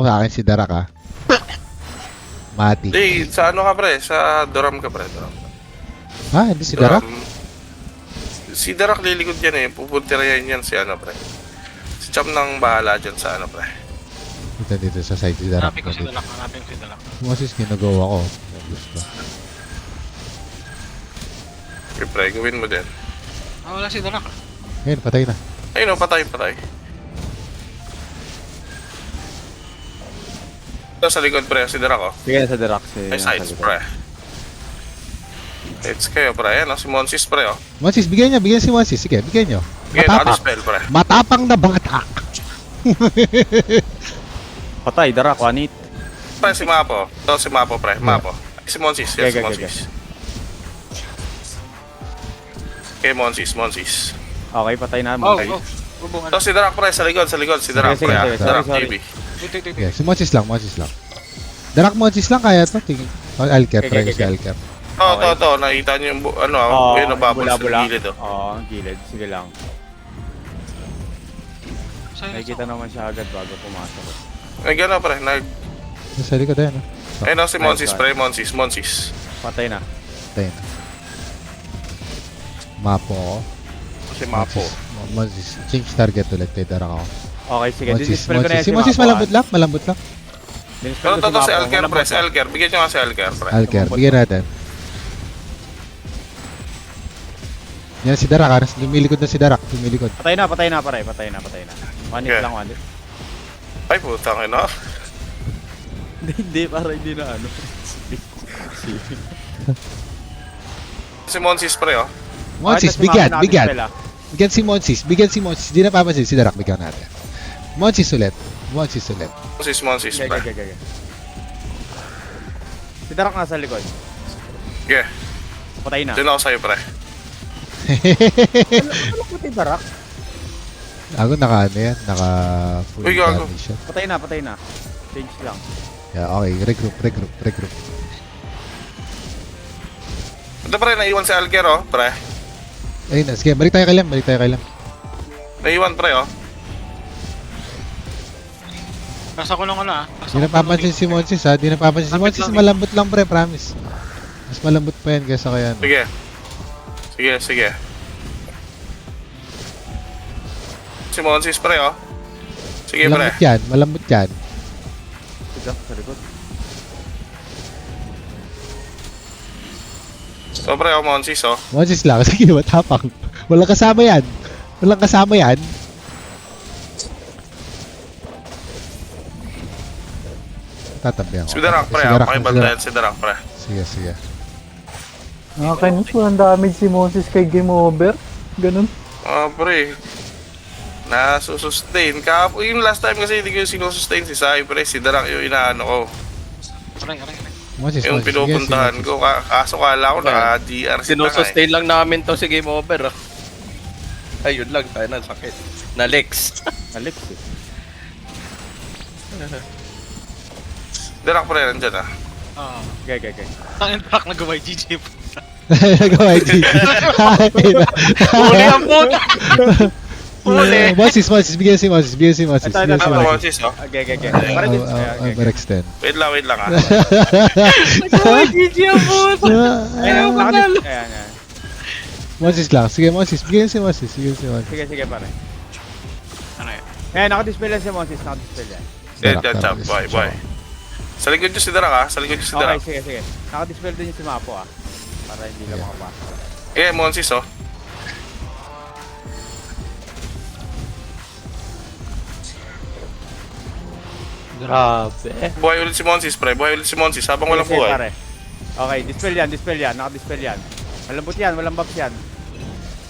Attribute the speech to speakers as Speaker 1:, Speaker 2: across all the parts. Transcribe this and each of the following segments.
Speaker 1: Sa akin si Darak ha. Mati.
Speaker 2: Hindi, sa ano ka pre? Sa Doram ka pre, Doram.
Speaker 1: Ha? Hindi si Darak?
Speaker 2: Si Darak lilikod yan eh. Pupuntirayan yan si ano pre. Si Cham nang bahala dyan sa ano pre.
Speaker 1: Dito sa side si Darak.
Speaker 3: Hanapin ko si Dalak, hanapin ko si Dalak.
Speaker 1: Moses, ginagawa ko. Gusto.
Speaker 2: Okay pre, gawin mo din.
Speaker 3: Ah, wala si Dalak.
Speaker 1: Ngayon, patay na.
Speaker 2: Ayun o, patay. Ito sa likod pre, si Darak oh.
Speaker 4: Sige sa Dirac si...
Speaker 2: Ay, sides pre. It's kayo pre, yan oh. Si Monsis pre oh.
Speaker 1: Moses, bigyan si Moses. Sige, bigyan nyo.
Speaker 2: Bigyan
Speaker 1: Matapang.
Speaker 2: naka-dispel pre.
Speaker 1: Matapang na bata.
Speaker 4: Patay, Dirac, one hit.
Speaker 2: Pre, si Mapo. Ito si Mapo pre, Mapo. Si Monsis, yes, si
Speaker 4: Okay,
Speaker 2: Monsis. Okay, Monsis.
Speaker 4: Okay, patay na.
Speaker 3: Oh,
Speaker 4: Okay.
Speaker 3: Bubungan.
Speaker 2: Ito si Darak pre, sa likod, si Darak
Speaker 4: Sige,
Speaker 2: pre.
Speaker 4: sige,
Speaker 2: Darak
Speaker 4: sorry.
Speaker 2: TV.
Speaker 3: Wait.
Speaker 1: Yeah, si Moses lang. Darak Moses lang kaya to. Tingin. Oh, Alker,
Speaker 4: Okay,
Speaker 1: try ko
Speaker 4: okay,
Speaker 1: si
Speaker 4: okay.
Speaker 1: Alker.
Speaker 2: Ito, nakita niyo yung ano,
Speaker 4: Oo,
Speaker 2: yun ang bubbles sa
Speaker 4: bula-bula.
Speaker 2: gilid oh.
Speaker 4: Oo, gilid. Sige lang.
Speaker 3: Silence
Speaker 4: Nakikita naman siya agad bago pumasok.
Speaker 2: Ay, gano'n pre,
Speaker 1: Sa likod ayun.
Speaker 2: ayun oh, si Monsis
Speaker 4: Nice
Speaker 2: pre, Monsis.
Speaker 4: Patay na.
Speaker 1: Patay na. Mapo ako.
Speaker 2: Si Mapo.
Speaker 1: Moses, change target ulit kay Darak ako.
Speaker 4: Okay, sige.
Speaker 1: Moses,
Speaker 4: Dinispel ko na yan
Speaker 1: Si Moses
Speaker 4: Mapo,
Speaker 1: malambot lang.
Speaker 4: Dinispel
Speaker 2: Pero
Speaker 4: ko
Speaker 2: ito si
Speaker 4: Mapo.
Speaker 2: Alker
Speaker 4: Malambot
Speaker 2: pre,
Speaker 4: na.
Speaker 2: si Alker. Bigyan nyo nga si Alker pre.
Speaker 1: Alker,
Speaker 4: Tumambot
Speaker 1: bigyan
Speaker 4: na.
Speaker 1: natin. Yan si Darak ha. Lumilikod na si Darak.
Speaker 4: Patay na, pare. Patay na. One hit
Speaker 2: Okay.
Speaker 4: lang, one hit.
Speaker 2: Ay, putang ina.
Speaker 4: Hindi, para hindi na ano.
Speaker 2: Si Monsis pre oh.
Speaker 1: Moses,
Speaker 4: Kahit na si Mapo
Speaker 1: bigyan.
Speaker 4: nakadispel, ah.
Speaker 1: Bigyan si Moses. Di na papansin si Darak. Bigyan natin. Moses ulit.
Speaker 2: Monsis
Speaker 4: Okay.
Speaker 2: pre.
Speaker 4: Si Dirac nasa likod.
Speaker 2: Yeah,
Speaker 4: Patay na.
Speaker 2: dun ako sa'yo pre.
Speaker 4: Ano po si Dirac?
Speaker 1: Ako naka ano yan. Naka full
Speaker 2: Uy, gago.
Speaker 1: damage siya.
Speaker 4: Patay na. Change lang.
Speaker 1: Yeah, okay. Regroup.
Speaker 2: Ito pre, naiwan si Alker oh, pre.
Speaker 1: Ayun na. Sige, balik tayo kay Lem.
Speaker 2: Naiwan pre oh.
Speaker 3: Nasa kulong ko na.
Speaker 1: Di na papansin si Moses ha.
Speaker 3: Lapit lang eh.
Speaker 1: Malambot lang pre, promise. Mas malambot pa yan kaysa kaya ano.
Speaker 2: Sige. Si Monsis pre oh. Sige pre.
Speaker 1: Malambot yan.
Speaker 4: Si Dirac sa likod.
Speaker 2: So pre oh, Monsis oh.
Speaker 1: Moses lang. Sige, matapang. Walang kasama yan. Tatabi ako.
Speaker 2: Si Darak pre oh. Pakibantayan si Darak pre.
Speaker 1: Sige.
Speaker 5: Nakakainis, walang damage si Moses kay Game Over. Ganun.
Speaker 2: Pre. Nasusustain. Yung last time kasi hindi ko yung sinusustain si Sai pre. Si Darak yung inaano ko.
Speaker 3: Aray.
Speaker 1: Moses,
Speaker 2: Yung pinupuntahan ko. Kaso kala ko naka-DR si
Speaker 6: Sinusustain lang namin to si Game Over. Ayun lang, tayo na sakit. Na-Lex.
Speaker 4: Alex eh.
Speaker 2: Darak pre, nandyan ah.
Speaker 3: Oo.
Speaker 4: Okay.
Speaker 3: Tangin Dalak nag-Y GG.
Speaker 1: Nagawa yung
Speaker 6: Huli ang puta! Huli!
Speaker 1: Moses, bigyan si Moses.
Speaker 4: Ito,
Speaker 2: Monsis oh.
Speaker 4: Okay. Para din. Okay.
Speaker 1: Overextend.
Speaker 2: Wait lang ah.
Speaker 6: GG ang puta!
Speaker 4: Ayan.
Speaker 1: Moses lang. Sige, Moses. Bigyan si Moses.
Speaker 4: Sige, pare.
Speaker 3: Ano yun?
Speaker 4: Ayan, nakadispel yan si Moses. Nakadispel yan.
Speaker 2: Yan, chap. Bye. Sa likod nyo si Darak ah.
Speaker 4: Okay,
Speaker 2: Darak.
Speaker 4: sige. Nakadispel din yung si Mapo ah. Para hindi lang makapasok.
Speaker 2: Eh, Monsis oh.
Speaker 6: Grabe.
Speaker 2: Buhay ulit si Monsis pre. Habang walang
Speaker 4: Sige,
Speaker 2: buhay.
Speaker 4: pare. Okay, dispel yan. Nakadispel yan. Malambot yan, walang buff yan.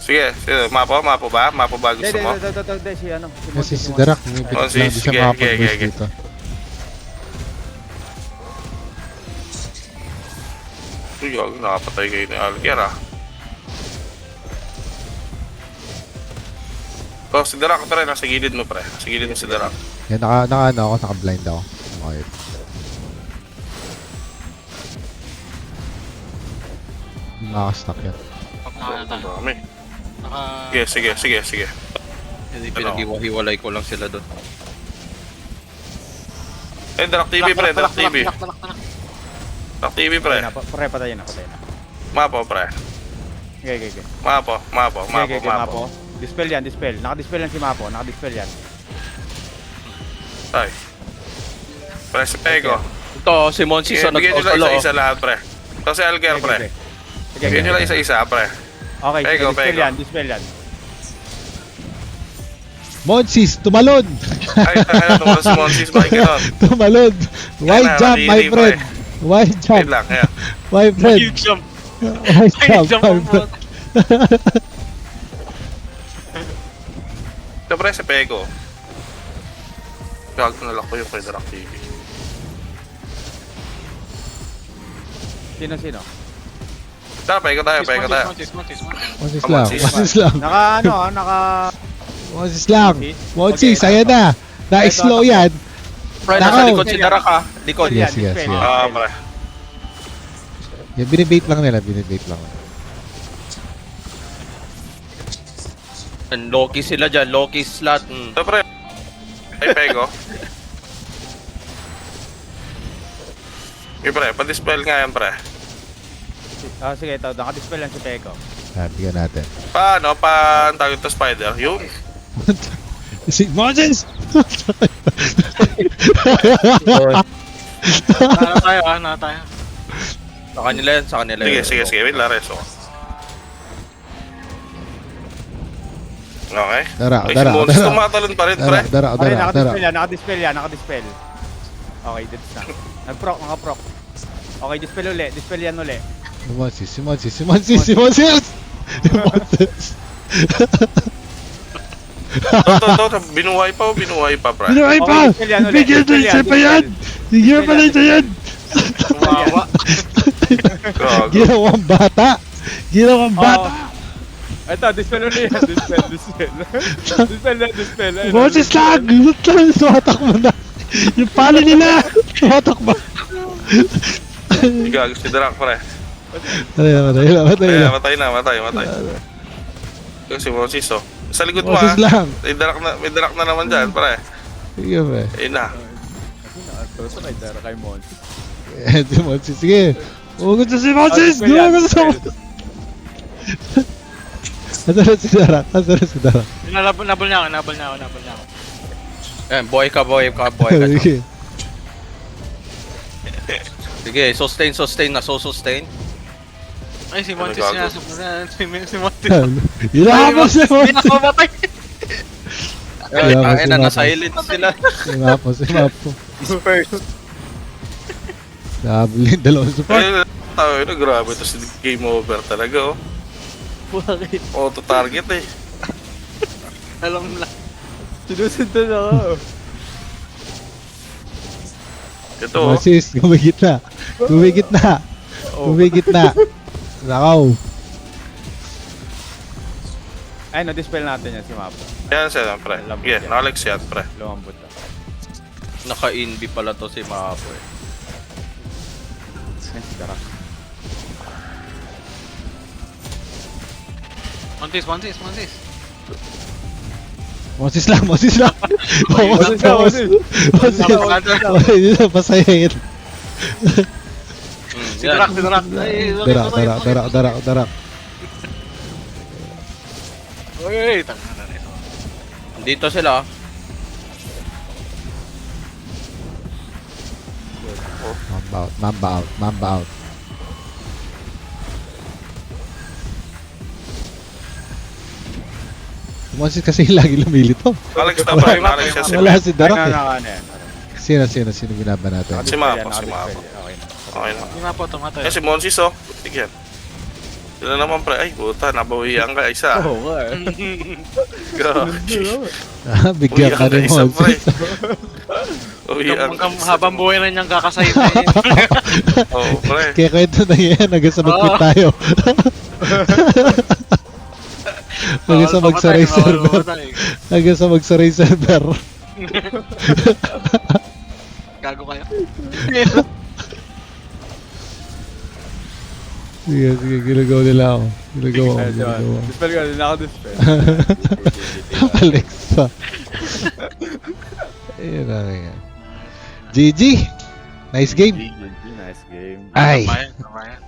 Speaker 2: Sige. Mapo ba? Mapo ba gusto mo?
Speaker 4: Hindi, si ano.
Speaker 1: Kasi si Darak, umipit lang.
Speaker 2: Moses,
Speaker 1: Di siya
Speaker 2: sige,
Speaker 1: makapag-burst
Speaker 2: sige.
Speaker 1: dito.
Speaker 2: Uy, nakapatay kayo ni Alger ah. Oh, si Darak pre. Nasa gilid mo pre. Nasa gilid mo si Darak.
Speaker 1: Yan, naka-blind ako. Okay. Naka-stuck yan.
Speaker 2: Dami.
Speaker 3: Naka...
Speaker 2: Sige.
Speaker 6: Hindi pinag-iwahiwalay ko lang sila doon.
Speaker 2: Darak TV, pre. Darak TV.
Speaker 3: Talak.
Speaker 2: Darak TV, pre.
Speaker 4: Pre, patayin na.
Speaker 2: Mapo, pre.
Speaker 4: Okay.
Speaker 2: Mapo.
Speaker 4: Mapo. Dispel yan, dispel. Naka-dispel yan si Mapo, naka-dispel yan.
Speaker 2: Ay. Pre, si Pego.
Speaker 6: Ito, si Monsis na
Speaker 2: Bigyan nyo lang
Speaker 6: nag-solo.
Speaker 2: isa-isa lahat, pre. Ito si Alger, pre. Bigyan nyo lang isa-isa, pre.
Speaker 4: Okay,
Speaker 2: Pego,
Speaker 4: dispel
Speaker 2: Pego.
Speaker 4: yan, dispel yan.
Speaker 1: Monsis, tumalon!
Speaker 2: Ay, tayo, naman si Monsis, bakit gano'n?
Speaker 1: Tumalon! Wide
Speaker 2: Kaya
Speaker 1: jump, my
Speaker 2: nakatili,
Speaker 1: friend! Wide
Speaker 2: Wait
Speaker 1: jump,
Speaker 2: lang, kaya.
Speaker 1: my friend!
Speaker 3: Huge jump.
Speaker 1: Wide
Speaker 3: Huge
Speaker 1: jump,
Speaker 3: jump
Speaker 1: my
Speaker 3: ang
Speaker 1: friend!
Speaker 2: Ito, pre, si Pego. Gag na ko yung kay Darak TV.
Speaker 4: Sino?
Speaker 2: Tara, Pego tayo.
Speaker 3: Montis.
Speaker 1: Monsis
Speaker 2: Come on,
Speaker 1: lang,
Speaker 2: sis.
Speaker 1: Monsis lang,
Speaker 4: Naka...
Speaker 1: Monsis lang! Monsis,
Speaker 4: Okay.
Speaker 1: ayan na! Na-slow yan!
Speaker 6: Pre, nasa
Speaker 1: Nakaw.
Speaker 6: likod si Darak ha. Likod.
Speaker 1: Yes, yes,
Speaker 4: dispel
Speaker 1: yes.
Speaker 4: yan.
Speaker 2: Pre.
Speaker 1: Yung binibait lang nila, binibait lang.
Speaker 6: Loki sila dyan, Loki slot.
Speaker 2: Ito, pre. Ay, Pego. Okay, pre. Pa-dispel nga yan, pre.
Speaker 4: Sige, ito. Naka-dispel yan si Peko.
Speaker 1: Bigyan natin.
Speaker 2: Paano? Ang tawag ito, Spider? Yun.
Speaker 1: Si Moses!
Speaker 3: Na tayo.
Speaker 6: Sa kanila yan, sa kanila yan.
Speaker 2: Sige. Wait, Lares. Okay.
Speaker 1: Dara.
Speaker 2: Tumatalon pa rin, pre.
Speaker 1: Dara.
Speaker 4: Okay, naka-dispel yan, naka-dispel. Okay, that's na. Naka-proc. Okay, dispel yan uli.
Speaker 1: Si Monsis!
Speaker 2: Ito, binuhay pa, pre.
Speaker 1: Binuhay pa!
Speaker 4: dispel yan ulit,
Speaker 1: Bigyan
Speaker 4: dispel
Speaker 1: na
Speaker 4: yan,
Speaker 1: isa pa yan! Bigyan pa na isa yan!
Speaker 3: Kumawa.
Speaker 2: Gago.
Speaker 1: Ginawang bata!
Speaker 4: Oo. Ito, dispel ulit yan, dispel. Ayun,
Speaker 1: Moses lang! Tumatakbo na! Yung pala nila! Tumatakbo!
Speaker 2: Gago si Darak, pre.
Speaker 1: Matay na.
Speaker 2: Matay. Yung si Moses, oh. Sa likod mo,
Speaker 1: Moses lang!
Speaker 2: May Darak na naman dyan, pre.
Speaker 1: Sige, pre.
Speaker 2: Ayun na.
Speaker 4: Ito kay Dara kay Monty.
Speaker 1: Si Moses, sige! Huwag si Moses! Huwag si Moses! Nasaan si Darak?
Speaker 3: Nabol niya ako.
Speaker 6: Ayan, buhay ka.
Speaker 1: Sige.
Speaker 6: Sige, sustain na, sustain.
Speaker 3: Ay, si Montis
Speaker 2: Ano,
Speaker 3: niya.
Speaker 2: gago?
Speaker 3: Si Montis.
Speaker 1: Hinahapos si
Speaker 3: Hindi
Speaker 1: Moses!
Speaker 3: na mamatay.
Speaker 6: Ay,
Speaker 1: Yeah,
Speaker 6: tangin na,
Speaker 1: mas-
Speaker 6: na-silent sila.
Speaker 1: Hinahapos.
Speaker 6: Dispersed.
Speaker 1: Nahabol yung dalawang support.
Speaker 2: Ayun, tao yun, grabe. Ito si game over talaga, oh. Auto-target, eh.
Speaker 3: Alam lang.
Speaker 4: Sinusundan ako.
Speaker 2: Ito, oh.
Speaker 1: Moses, gumigit na. Nakaw.
Speaker 4: Ay, na-dispel natin yan si Mapo.
Speaker 2: Yan siya, pre. Yeah, Alex yan, pre.
Speaker 4: Lumambot na.
Speaker 6: Naka-inb pala to si Mapo eh.
Speaker 4: Yan si Dara.
Speaker 3: Montis.
Speaker 1: Moses lang.
Speaker 4: Moses lang.
Speaker 1: Pasayahin.
Speaker 3: Si Darak. Ay,
Speaker 1: Darak.
Speaker 3: Uy, tanga na nito.
Speaker 6: Dito sila.
Speaker 1: Mamba out. Moses kasi lagi lumilito.
Speaker 2: Alex na, pre. Alex yan si
Speaker 1: Wala
Speaker 2: Mapo.
Speaker 1: si Darak eh.
Speaker 4: Ano yan.
Speaker 1: Sino binaban natin?
Speaker 2: Si Mapo.
Speaker 4: Naka-dispel yan, Okay na.
Speaker 2: Okay na.
Speaker 3: Hindi nga po, tumatay.
Speaker 2: Yan si Monsis, oh. Tigyan. Sila naman, pre. Ay, puta. Nabawihan ka isa.
Speaker 4: Oo nga eh.
Speaker 1: Bigyan ka ni
Speaker 2: Isa, pre.
Speaker 1: Moses.
Speaker 2: Uwihan ka isa.
Speaker 3: Habang buhay na niyang kakasayit na yun.
Speaker 2: Oo, pre.
Speaker 1: Kaya kwento na yan, hanggang sa mag-quit
Speaker 3: Oo.
Speaker 1: tayo. Hanggang sa magsaray server. Hanggang sa magsaray server.
Speaker 3: Gago kayo.
Speaker 1: Sige, ginagawa nila ako. Ginagawa.
Speaker 4: Dispel ka, naka-dispel.
Speaker 1: Alex pa. Ayun na yan. GG. Nice game.
Speaker 4: GG, nice game.
Speaker 1: Ay.
Speaker 3: Tama yan, tama yan.